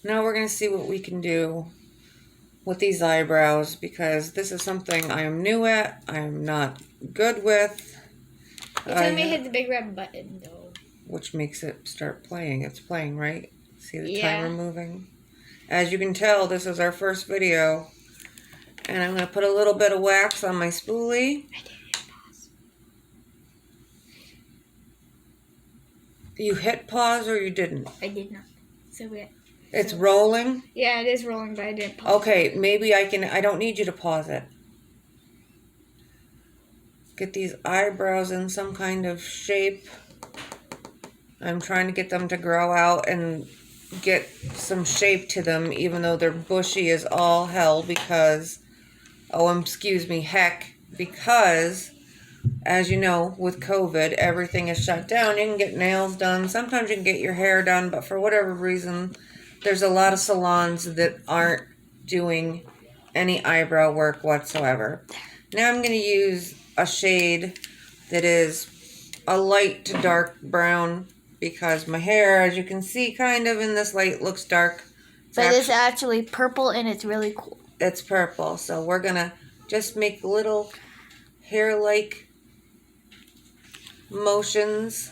Now we're going to see what we can do with these eyebrows, because this is something I am new at. I am not good with. You told me to hit the big red button, though. Which makes it start playing. It's playing, right? See the Yeah. timer moving? As you can tell, this is our first video. And I'm going to put a little bit of wax on my spoolie. I did hit pause. You hit pause or you didn't? I did not. So we. It's rolling? Yeah, it is rolling, but I didn't pause. Okay, maybe I don't need you to pause it. Get these eyebrows in some kind of shape. I'm trying to get them to grow out and get some shape to them, even though they're bushy as all hell because, because, as you know, with COVID, everything is shut down. You can get nails done. Sometimes you can get your hair done, but for whatever reason, there's a lot of salons that aren't doing any eyebrow work whatsoever. Now I'm going to use a shade that is a light to dark brown, because my hair, as you can see, kind of in this light looks dark. But it's actually purple and it's really cool. It's purple. So we're going to just make little hair-like motions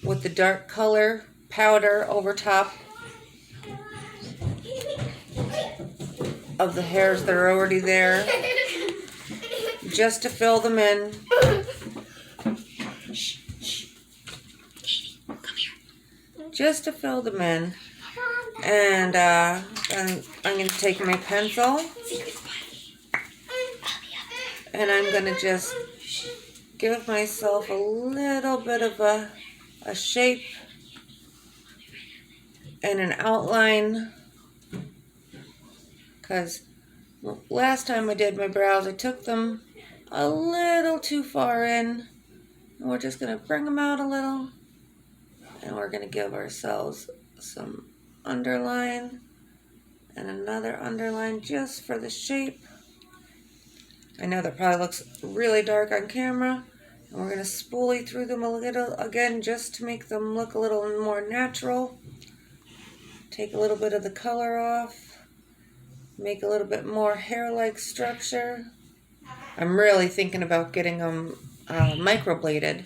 with the dark color powder over top of the hairs that are already there, just to fill them in. Just to fill them in. And then I'm going to take my pencil and I'm going to just give myself a little bit of a shape and an outline, because last time I did my brows I took them a little too far in, and we're just going to bring them out a little, and we're going to give ourselves some underline and another underline just for the shape. I know that probably looks really dark on camera, and we're going to spoolie through them a little again just to make them look a little more natural. Take a little bit of the color off, make a little bit more hair-like structure. I'm really thinking about getting them microbladed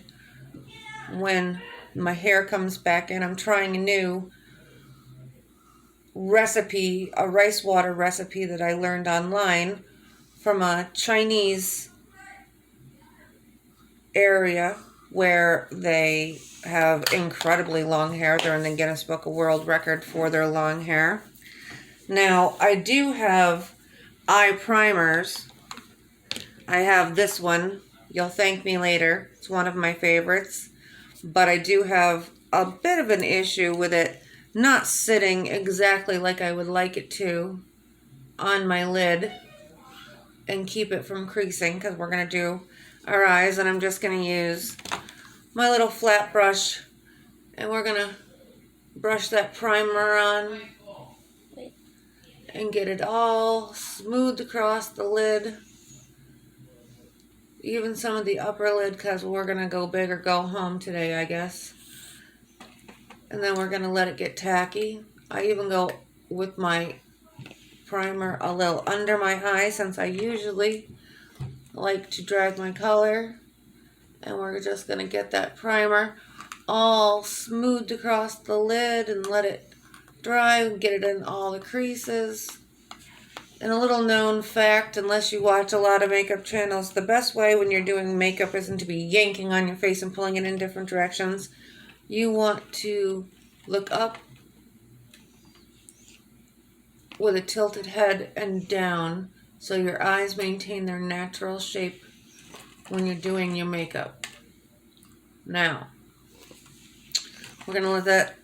when my hair comes back in. I'm trying a new recipe, a rice water recipe that I learned online from a Chinese area where they have incredibly long hair. They're in the Guinness Book of World Record for their long hair. Now, I do have eye primers. I have this one. You'll thank me later. It's one of my favorites. But I do have a bit of an issue with it not sitting exactly like I would like it to on my lid and keep it from creasing, because we're going to do our eyes, and I'm just going to use my little flat brush, and we're going to brush that primer on and get it all smoothed across the lid, even some of the upper lid, because we're going to go big or go home today, I guess. And then we're going to let it get tacky. I even go with my primer a little under my eye, since I usually like to drag my color. And we're just going to get that primer all smoothed across the lid and let it dry and get it in all the creases. And a little known fact, unless you watch a lot of makeup channels, the best way when you're doing makeup isn't to be yanking on your face and pulling it in different directions. You want to look up with a tilted head and down, so your eyes maintain their natural shape when you're doing your makeup. Now, we're going to let that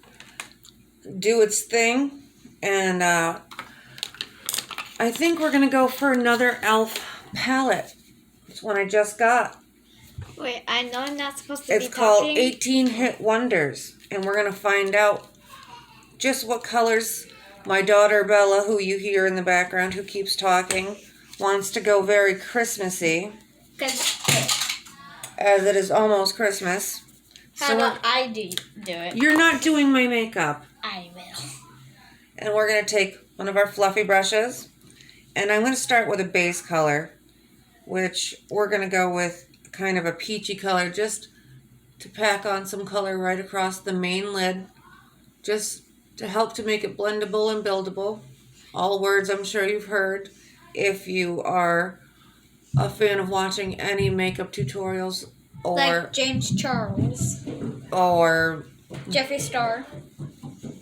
do its thing, and I think we're going to go for another e.l.f. palette. It's one I just got. Wait, I know I'm not supposed to be talking. It's called 18 Hit Wonders, and we're going to find out just what colors my daughter Bella, who you hear in the background, who keeps talking, wants to go very Christmassy, as it is almost Christmas. How do I do it? You're not doing my makeup. I will. And we're going to take one of our fluffy brushes. And I'm going to start with a base color, which we're going to go with kind of a peachy color, just to pack on some color right across the main lid, just to help to make it blendable and buildable. All words I'm sure you've heard if you are a fan of watching any makeup tutorials or Like James Charles, or Jeffree Star.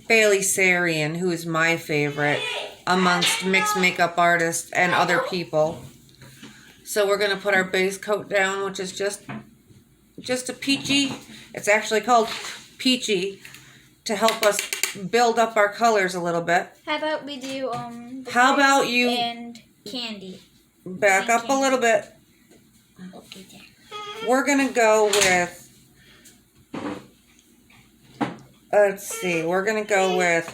Bailey Sarian, who is my favorite amongst mixed makeup artists and other people. So we're going to put our base coat down, which is just a peachy. It's actually called peachy to help us build up our colors a little bit. How about we do How about you and candy? back up a little bit? Okay, there. We're going to go with, let's see, we're going to go with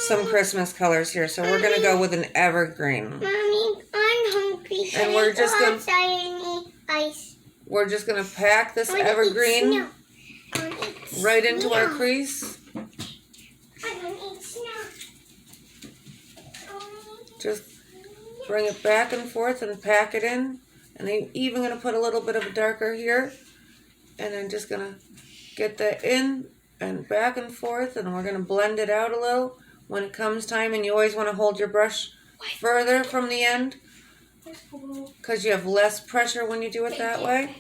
some Christmas colors here. So we're going to go with an evergreen. Mommy, I'm hungry. And we're just going to ice. we're just going to pack this evergreen right into our crease. Just bring it back and forth and pack it in. And I'm even going to put a little bit of a darker here. And then just going to get that in and back and forth. And we're going to blend it out a little when it comes time. And you always want to hold your brush further from the end, because you have less pressure when you do it that way.